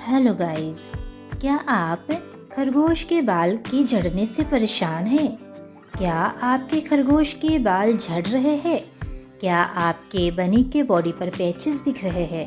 Hello guys, क्या आप खरगोश के बाल के झड़ने से परेशान हैं? क्या आपके खरगोश के बाल झड़ रहे हैं? क्या आपके बनी के बॉडी पर पैचेस दिख रहे हैं?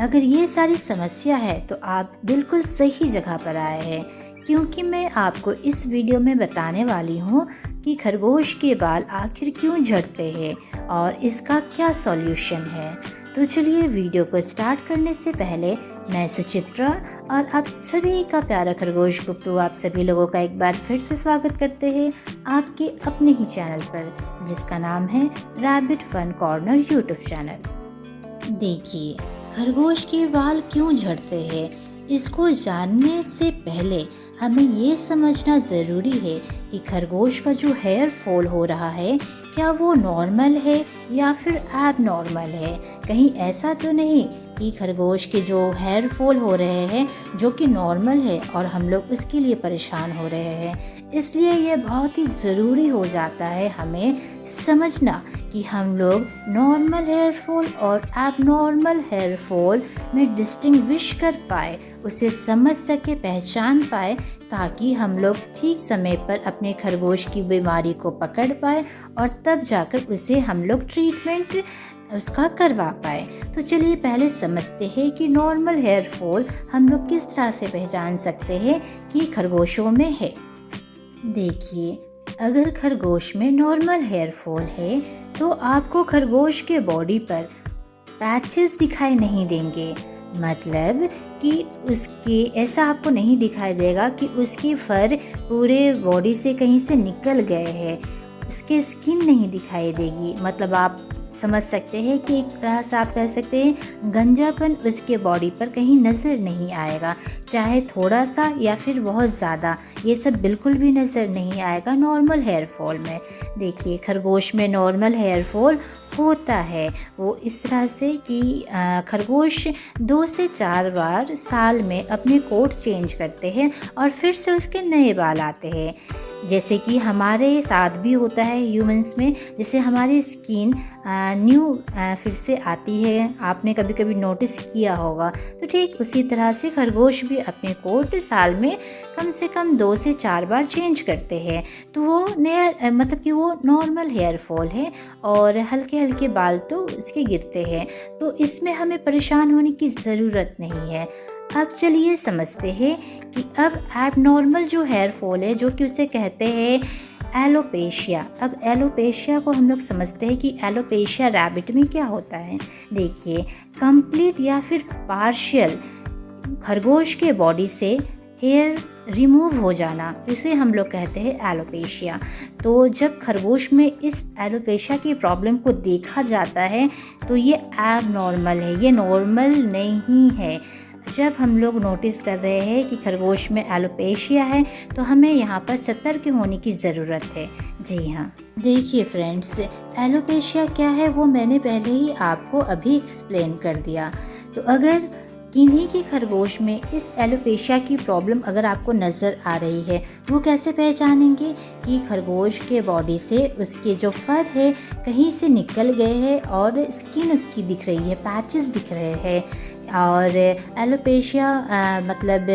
अगर ये सारी समस्या है तो आप बिल्कुल सही जगह पर आए हैं, क्योंकि मैं आपको इस वीडियो में बताने वाली हूँ कि खरगोश के बाल आखिर क्यों झड़ते हैं और इसका क्या सॉल्यूशन है। तो चलिए वीडियो को स्टार्ट करने से पहले मैं सुचित्रा और आप सभी का प्यारा खरगोश गुप्तू आप सभी लोगों का एक बार फिर से स्वागत करते हैं आपके अपने ही चैनल पर, जिसका नाम है rabbit fun corner YouTube channel. देखिए, खरगोश के बाल क्यों झड़ते हैं, इसको जानने से पहले हमें ये समझना ज़रूरी है कि खरगोश का जो हेयर फॉल हो रहा है क्या वो नॉर्मल है या फिर एब नॉर्मल है। कहीं ऐसा तो नहीं कि खरगोश के जो हेयर फॉल हो रहे हैं जो कि नॉर्मल है और हम लोग उसके लिए परेशान हो रहे हैं। इसलिए ये बहुत ही ज़रूरी हो जाता है हमें समझना कि हम लोग नॉर्मल हेयर फॉल और एबनॉर्मल हेयर फॉल में डिस्टिंग्विश कर पाए, उसे समझ सके, पहचान पाए, ताकि हम लोग ठीक समय पर अपने खरगोश की बीमारी को पकड़ पाए और तब जाकर उसे हम लोग ट्रीटमेंट उसका करवा पाए। तो चलिए पहले समझते हैं कि नॉर्मल हेयर फॉल हम लोग किस तरह से पहचान सकते हैं कि खरगोशों में है। देखिए, अगर खरगोश में नॉर्मल हेयर फॉल है तो आपको खरगोश के बॉडी पर पैचेस दिखाई नहीं देंगे। मतलब कि उसके ऐसा आपको नहीं दिखाई देगा कि उसके फर पूरे बॉडी से कहीं से निकल गए हैं, उसके स्किन नहीं दिखाई देगी। मतलब आप समझ सकते हैं कि एक तरह से आप कह सकते हैं गंजापन उसके बॉडी पर कहीं नज़र नहीं आएगा, चाहे थोड़ा सा या फिर बहुत ज़्यादा, ये सब बिल्कुल भी नज़र नहीं आएगा नॉर्मल हेयर फॉल में। देखिए, खरगोश में नॉर्मल हेयर फॉल होता है वो इस तरह से कि खरगोश 2 से 4 बार साल में अपने कोट चेंज करते हैं और फिर से उसके नए बाल आते हैं। जैसे कि हमारे साथ भी होता है ह्यूमंस में, जैसे हमारी स्किन न्यू फिर से आती है, आपने कभी कभी नोटिस किया होगा। तो ठीक उसी तरह से खरगोश भी अपने कोट साल में कम से कम 2 से 4 बार चेंज करते हैं। तो वो नया मतलब कि वो नॉर्मल हेयर फॉल है और हल्के हल्के बाल तो इसके गिरते हैं, तो इसमें हमें परेशान होने की ज़रूरत नहीं है। अब चलिए समझते हैं कि अब एबनॉर्मल जो हेयर फॉल है, जो कि उसे कहते हैं एलोपेशिया। अब एलोपेशिया को हम लोग समझते हैं कि एलोपेशिया रैबिट में क्या होता है। देखिए, कंप्लीट या फिर पार्शियल खरगोश के बॉडी से हेयर रिमूव हो जाना, इसे हम लोग कहते हैं एलोपेशिया। तो जब खरगोश में इस एलोपेशिया की प्रॉब्लम को देखा जाता है तो ये एबनॉर्मल है, ये नॉर्मल नहीं है। जब हम लोग नोटिस कर रहे हैं कि खरगोश में एलोपेशिया है तो हमें यहाँ पर सतर्क होने की ज़रूरत है। जी हाँ, देखिए फ्रेंड्स, एलोपेशिया क्या है वो मैंने पहले ही आपको अभी एक्सप्लेन कर दिया। तो अगर किन्हीं की खरगोश में इस एलोपेशिया की प्रॉब्लम अगर आपको नज़र आ रही है, वो कैसे पहचानेंगे कि खरगोश के बॉडी से उसके जो फर है कहीं से निकल गए हैं और स्किन उसकी दिख रही है, पैचेस दिख रहे हैं। और एलोपेशिया मतलब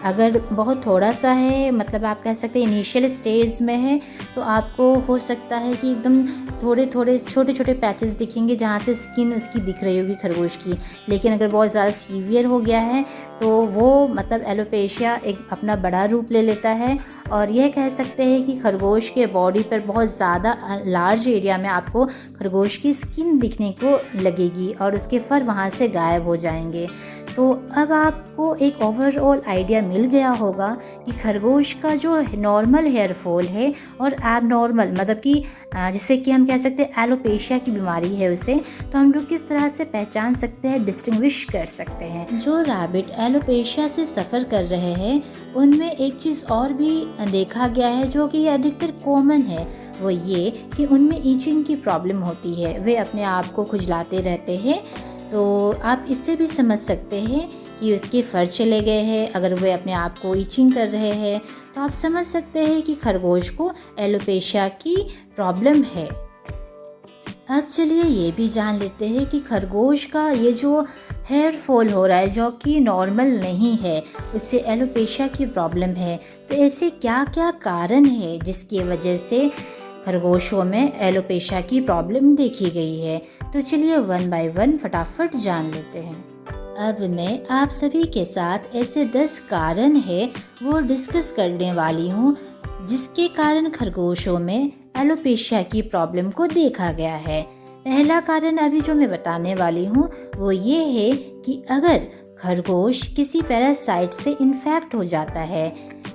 अगर बहुत थोड़ा सा है, मतलब आप कह सकते हैं इनिशियल स्टेज में है, तो आपको हो सकता है कि एकदम थोड़े थोड़े छोटे छोटे पैचेस दिखेंगे जहाँ से स्किन उसकी दिख रही होगी खरगोश की। लेकिन अगर बहुत ज़्यादा सीवियर हो गया है तो वो मतलब एलोपेशिया एक अपना बड़ा रूप ले लेता है और यह कह सकते हैं कि खरगोश के बॉडी पर बहुत ज़्यादा लार्ज एरिया में आपको खरगोश की स्किन दिखने को लगेगी और उसके फर वहाँ से गायब हो जाएंगे। तो अब आपको एक ओवरऑल आइडिया मिल गया होगा कि खरगोश का जो नॉर्मल हेयर फॉल है और एबनॉर्मल, मतलब कि जिसे कि हम कह सकते हैं एलोपेशिया की बीमारी है उसे, तो हम लोग किस तरह से पहचान सकते हैं, डिस्टिंग्विश कर सकते हैं। जो रैबिट एलोपेशिया से सफ़र कर रहे हैं उनमें एक चीज़ और भी देखा गया है जो कि अधिकतर कॉमन है, वो ये कि उनमें ईचिंग की प्रॉब्लम होती है, वे अपने आप को खुजलाते रहते हैं। तो आप इससे भी समझ सकते हैं कि उसके फर चले गए हैं। अगर वे अपने आप को ईचिंग कर रहे हैं तो आप समझ सकते हैं कि खरगोश को एलोपेशिया की प्रॉब्लम है। अब चलिए ये भी जान लेते हैं कि खरगोश का ये जो हेयर फॉल हो रहा है जो कि नॉर्मल नहीं है, उससे एलोपेशिया की प्रॉब्लम है। तो ऐसे क्या क्या कारण है जिसकी वजह से खरगोशों में एलोपेशिया की प्रॉब्लम देखी गई है। तो चलिए वन बाय वन फटाफट जान लेते हैं। अब मैं आप सभी के साथ ऐसे 10 कारण है वो डिस्कस करने वाली हूँ जिसके कारण खरगोशों में एलोपेशिया की प्रॉब्लम को देखा गया है। पहला कारण अभी जो मैं बताने वाली हूँ वो ये है कि अगर खरगोश किसी पैरासाइट से इन्फेक्ट हो जाता है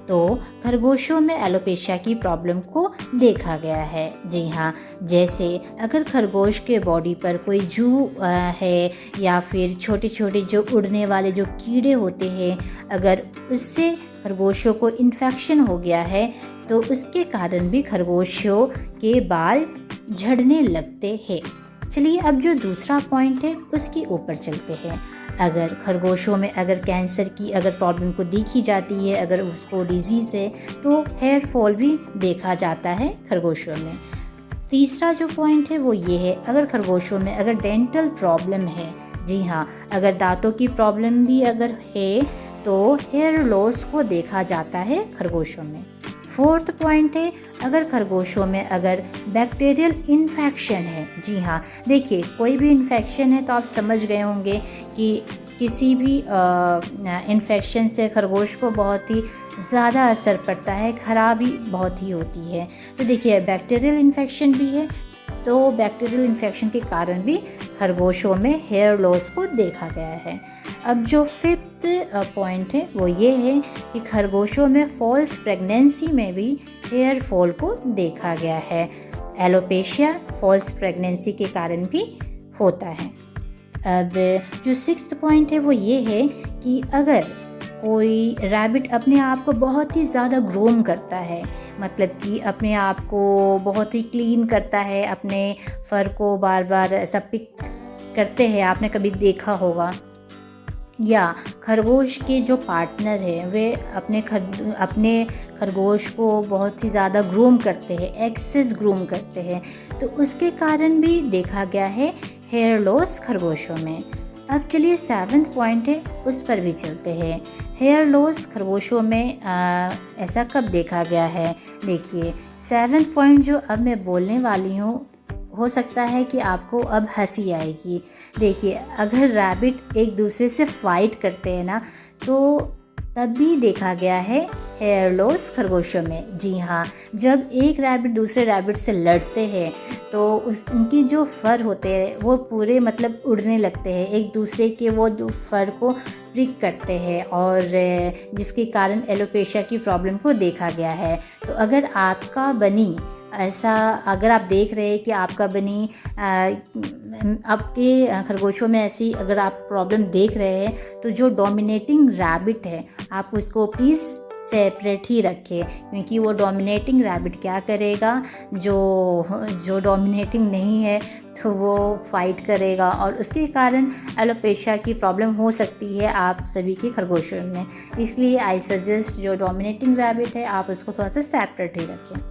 तो खरगोशों में एलोपेशिया की प्रॉब्लम को देखा गया है। जी हाँ, जैसे अगर खरगोश के बॉडी पर कोई जू है या फिर छोटे छोटे जो उड़ने वाले जो कीड़े होते हैं, अगर उससे खरगोशों को इन्फेक्शन हो गया है तो उसके कारण भी खरगोशों के बाल झड़ने लगते हैं। चलिए अब जो दूसरा पॉइंट है उसके ऊपर चलते हैं। अगर खरगोशों में अगर कैंसर की अगर प्रॉब्लम को देखी जाती है, अगर उसको डिजीज़ है तो हेयर फॉल भी देखा जाता है खरगोशों में। तीसरा जो पॉइंट है वो ये है, अगर खरगोशों में अगर डेंटल प्रॉब्लम है, जी हाँ, अगर दांतों की प्रॉब्लम भी अगर है तो हेयर लॉस को देखा जाता है खरगोशों में। फोर्थ पॉइंट है, अगर खरगोशों में अगर बैक्टीरियल इन्फेक्शन है। जी हाँ, देखिए कोई भी इन्फेक्शन है तो आप समझ गए होंगे कि किसी भी इन्फेक्शन से खरगोश को बहुत ही ज़्यादा असर पड़ता है, खराबी बहुत ही होती है। तो देखिए बैक्टीरियल इन्फेक्शन भी है तो बैक्टीरियल इन्फेक्शन के कारण भी खरगोशों में हेयर लॉस को देखा गया है। अब जो फिफ्थ पॉइंट है वो ये है कि खरगोशों में फॉल्स प्रेगनेंसी में भी हेयर फॉल को देखा गया है। एलोपेशिया फॉल्स प्रेगनेंसी के कारण भी होता है। अब जो सिक्स्थ पॉइंट है वो ये है कि अगर कोई रैबिट अपने आप को बहुत ही ज़्यादा ग्रूम करता है, मतलब कि अपने आप को बहुत ही क्लीन करता है, अपने फर को बार बार ऐसा पिक करते हैं, आपने कभी देखा होगा। या खरगोश के जो पार्टनर है वे अपने खरगोश को बहुत ही ज़्यादा ग्रूम करते हैं, एक्सेस ग्रूम करते हैं, तो उसके कारण भी देखा गया है हेयर लॉस खरगोशों में। अब चलिए सेवंथ पॉइंट है उस पर भी चलते हैं। हेयर लॉस खरगोशों में ऐसा कब देखा गया है? देखिए सेवंथ पॉइंट जो अब मैं बोलने वाली हूँ हो सकता है कि आपको अब हंसी आएगी। देखिए अगर रैबिट एक दूसरे से फाइट करते हैं ना तो तब भी देखा गया है हेयर लॉस खरगोशों में। जी हाँ, जब एक रैबिट दूसरे रैबिट से लड़ते हैं तो उनकी जो फर होते हैं वो पूरे मतलब उड़ने लगते हैं, एक दूसरे के वो जो फर को प्रिक करते हैं और जिसके कारण एलोपेशिया की प्रॉब्लम को देखा गया है। तो अगर आपका बनी ऐसा अगर आप देख रहे हैं कि आपका बनी आपके खरगोशों में ऐसी अगर आप प्रॉब्लम देख रहे हैं तो जो डोमिनेटिंग रैबिट है आप उसको प्लीज़ सेपरेट ही रखें, क्योंकि वो डोमिनेटिंग रैबिट क्या करेगा, जो डोमिनेटिंग नहीं है तो वो फाइट करेगा और उसके कारण एलोपेशिया की प्रॉब्लम हो सकती है आप सभी के खरगोशों में। इसलिए आई सजेस्ट जो डोमिनेटिंग रैबिट है आप उसको थोड़ा सा सेपरेट ही रखें।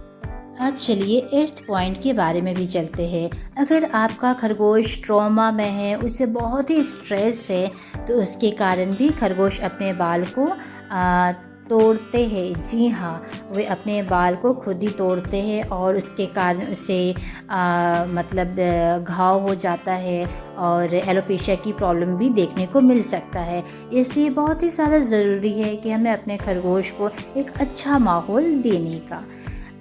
अब चलिए 8th पॉइंट के बारे में भी चलते हैं। अगर आपका खरगोश ट्रॉमा में है, उससे बहुत ही स्ट्रेस है, तो उसके कारण भी खरगोश अपने बाल को तोड़ते हैं। जी हाँ, वे अपने बाल को खुद ही तोड़ते हैं और उसके कारण उसे मतलब घाव हो जाता है और एलोपेशिया की प्रॉब्लम भी देखने को मिल सकता है। इसलिए बहुत ही ज़्यादा ज़रूरी है कि हमें अपने खरगोश को एक अच्छा माहौल देने का।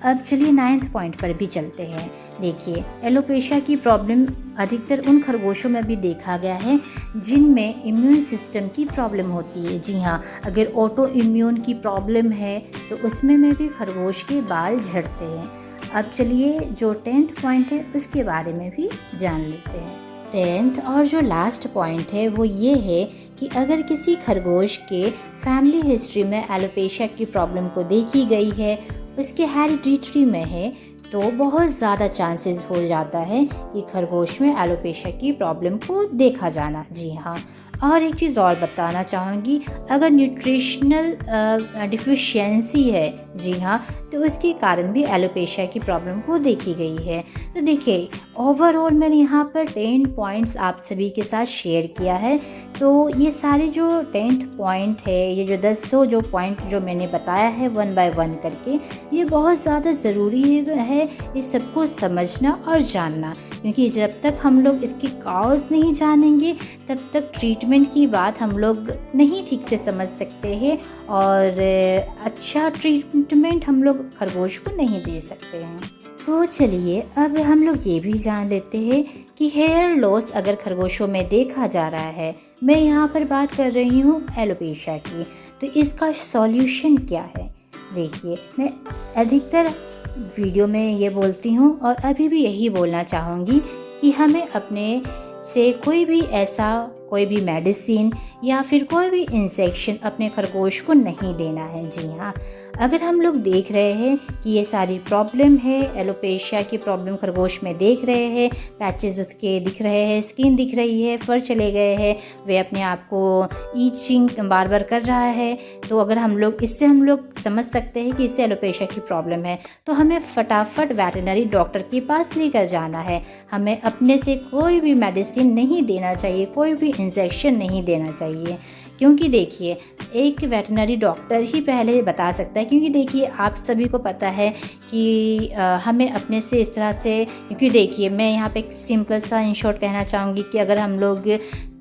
अब चलिए 9th पॉइंट पर भी चलते हैं। देखिए एलोपेशिया की प्रॉब्लम अधिकतर उन खरगोशों में भी देखा गया है जिनमें इम्यून सिस्टम की प्रॉब्लम होती है। जी हाँ, अगर ऑटो इम्यून की प्रॉब्लम है तो उसमें में भी खरगोश के बाल झड़ते हैं। अब चलिए जो 10th पॉइंट है उसके बारे में भी जान लेते हैं। 10th और जो लास्ट पॉइंट है वो ये है कि अगर किसी खरगोश के फैमिली हिस्ट्री में एलोपेशिया की प्रॉब्लम को देखी गई है, उसके हेरिडिटरी में है, तो बहुत ज़्यादा चांसेस हो जाता है कि खरगोश में एलोपेशिया की प्रॉब्लम को देखा जाना। जी हाँ, और एक चीज़ और बताना चाहूँगी, अगर न्यूट्रिशनल डिफिशियंसी है, जी हाँ, तो उसके कारण भी एलोपेशिया की प्रॉब्लम को देखी गई है। तो देखिए ओवरऑल मैंने यहाँ पर 10 पॉइंट्स आप सभी के साथ शेयर किया है। तो ये सारे जो 10 पॉइंट है, ये जो 10 जो पॉइंट जो मैंने बताया है 1 बाय 1 करके, ये बहुत ज़्यादा ज़रूरी है इस सबको समझना और जानना, क्योंकि जब तक हम लोग इसकी कॉज नहीं जानेंगे तब तक ट्रीटमेंट की बात हम लोग नहीं ठीक से समझ सकते हैं और अच्छा ट्रीटमेंट हम लोग खरगोश को नहीं दे सकते हैं। तो चलिए अब हम लोग ये भी जान लेते हैं कि हेयर लॉस अगर खरगोशों में देखा जा रहा है, मैं यहाँ पर बात कर रही हूँ एलोपेशिया की, तो इसका सॉल्यूशन क्या है। देखिए, मैं अधिकतर वीडियो में ये बोलती हूँ और अभी भी यही बोलना चाहूँगी कि हमें अपने से कोई भी मेडिसिन या फिर कोई भी इंजेक्शन अपने खरगोश को नहीं देना है। जी हाँ, अगर हम लोग देख रहे हैं कि ये सारी प्रॉब्लम है, एलोपेशिया की प्रॉब्लम खरगोश में देख रहे हैं, पैचेस उसके दिख रहे हैं, स्किन दिख रही है, फर चले गए हैं, वे अपने आप को ईचिंग बार बार कर रहा है, तो अगर हम लोग समझ सकते हैं कि इससे एलोपेशिया की प्रॉब्लम है, तो हमें फटाफट वेटरनरी डॉक्टर के पास लेकर जाना है। हमें अपने से कोई भी मेडिसिन नहीं देना चाहिए, कोई भी इंजेक्शन नहीं देना चाहिए, क्योंकि देखिए एक वेटरनरी डॉक्टर ही पहले बता सकता है। क्योंकि देखिए आप सभी को पता है कि हमें अपने से इस तरह से, क्योंकि देखिए मैं यहाँ पे एक सिंपल सा इन शॉर्ट कहना चाहूँगी कि अगर हम लोग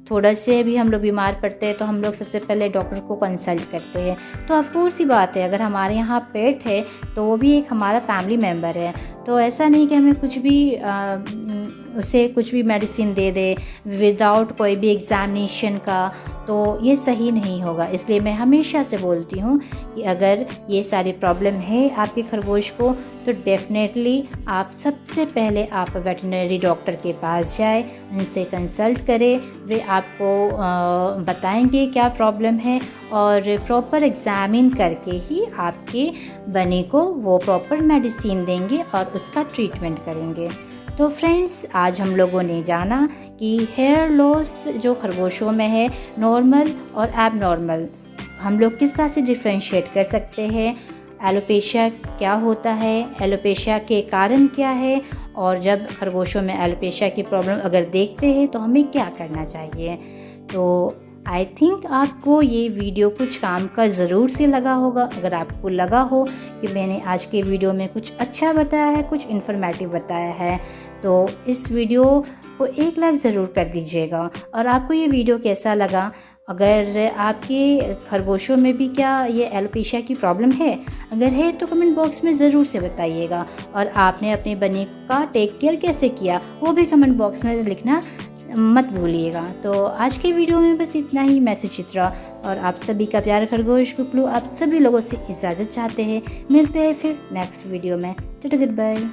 थोड़ा से भी हम लोग बीमार पड़ते हैं तो हम लोग सबसे पहले डॉक्टर को कंसल्ट करते हैं। तो ऑफकोर्स ही बात है, अगर हमारे यहाँ पेट है तो वो भी एक हमारा फैमिली मेम्बर है, तो ऐसा नहीं कि हमें उसे कुछ भी मेडिसिन दे दे विदाउट कोई भी एग्जामिनेशन का, तो ये सही नहीं होगा। इसलिए मैं हमेशा से बोलती हूँ कि अगर ये सारी प्रॉब्लम है आपके खरगोश को, तो डेफिनेटली आप सबसे पहले आप वेटरनरी डॉक्टर के पास जाए, उनसे कंसल्ट करें, वे आपको बताएंगे क्या प्रॉब्लम है और प्रॉपर एग्जामिन करके ही आपके बनी को वो प्रॉपर मेडिसिन देंगे और उसका ट्रीटमेंट करेंगे। तो फ्रेंड्स, आज हम लोगों ने जाना कि हेयर लॉस जो खरगोशों में है, नॉर्मल और एबनॉर्मल, हम लोग किस तरह से डिफ्रेंशिएट कर सकते हैं, एलोपेशिया क्या होता है, एलोपेशिया के कारण क्या है, और जब खरगोशों में एलोपेशिया की प्रॉब्लम अगर देखते हैं तो हमें क्या करना चाहिए। तो आई थिंक आपको ये वीडियो कुछ काम का ज़रूर से लगा होगा। अगर आपको लगा हो कि मैंने आज के वीडियो में कुछ अच्छा बताया है, कुछ इन्फॉर्मेटिव बताया है, तो इस वीडियो को 1 लाइक ज़रूर कर दीजिएगा। और आपको ये वीडियो कैसा लगा, अगर आपके खरगोशों में भी क्या ये एलोपेशिया की प्रॉब्लम है, अगर है तो कमेंट बॉक्स में ज़रूर से बताइएगा। और आपने अपने बनी का टेक केयर कैसे किया वो भी कमेंट बॉक्स में लिखना मत भूलिएगा। तो आज के वीडियो में बस इतना ही। मैं सुचित्रा और आप सभी का प्यारा खरगोश कुकलू आप सभी लोगों से इजाज़त चाहते हैं। मिलते हैं फिर नेक्स्ट वीडियो में। Tata, good bye.